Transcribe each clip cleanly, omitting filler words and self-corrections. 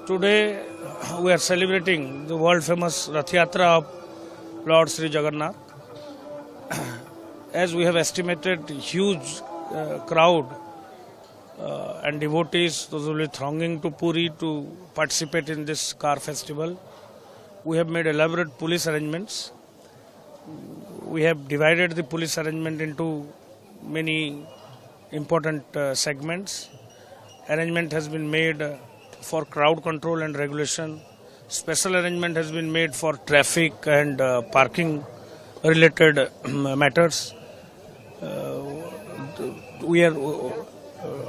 Today we are celebrating the world famous Rath Yatra of Lord Sri Jagannath. As we have estimated, huge crowd and devotees, those will be thronging to Puri to participate in this car festival. We have made elaborate police arrangements. We have divided the police arrangement into many important segments. Arrangement has been made for crowd control and regulation. Special arrangement has been made for traffic and parking related matters.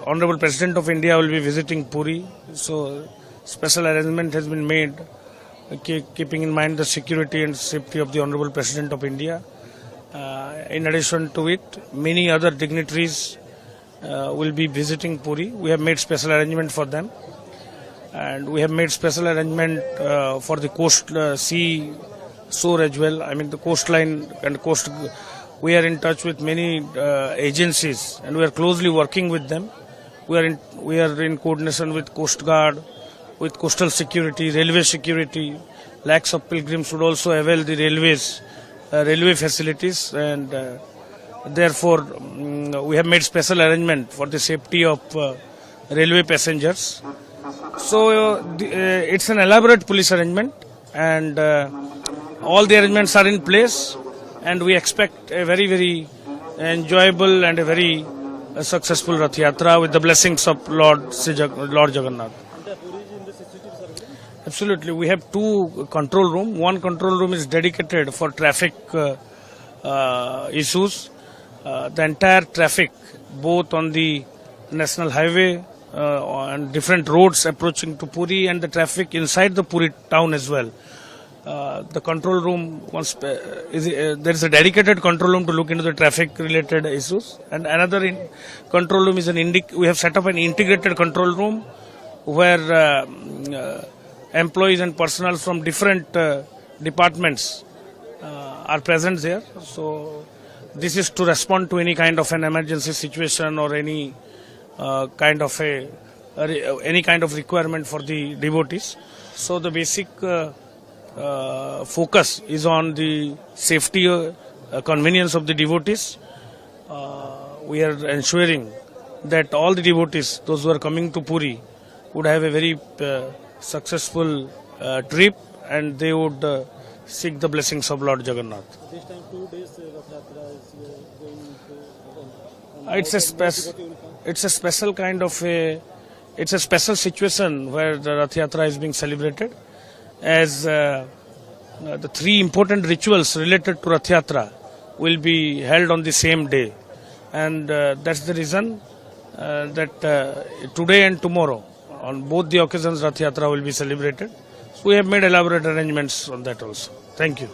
Honorable President of India will be visiting Puri, so special arrangement has been made keeping in mind the security and safety of the Honorable President of India. In addition to it, many other dignitaries will be visiting Puri. We have made special arrangement for them, and we have made special arrangement for the coast sea shore as well. I mean the coastline and coast. We are in touch with many agencies, and we are closely working with them. We are in coordination with Coast Guard, with coastal security, railway security. Lakhs of pilgrims should also avail the railway facilities, and therefore we have made special arrangement for the safety of railway passengers. So it's an elaborate police arrangement, and all the arrangements are in place, and we expect a very, very enjoyable and a very successful Rath Yatra with the blessings of Lord Jagannath. Absolutely. We have two control rooms. One control room is dedicated for traffic issues. The entire traffic, both on the national highway and different roads approaching to Puri, and the traffic inside the Puri town as well. The control room, there is a dedicated control room to look into the traffic related issues, and another control room is we have set up an integrated control room where employees and personnel from different departments are present there. So this is to respond to any kind of an emergency situation or any kind of requirement for the devotees. So the basic focus is on the safety, convenience of the devotees. We are ensuring that all the devotees, those who are coming to Puri, would have a very successful trip, and they would seek the blessings of Lord Jagannath. This time 2 days Rath Yatra is going It's a special kind of it's a special situation where the Rath Yatra is being celebrated, as the three important rituals related to Rath Yatra will be held on the same day, and that's the reason that today and tomorrow, on both the occasions, Rath Yatra will be celebrated. So we have made elaborate arrangements on that also. Thank you.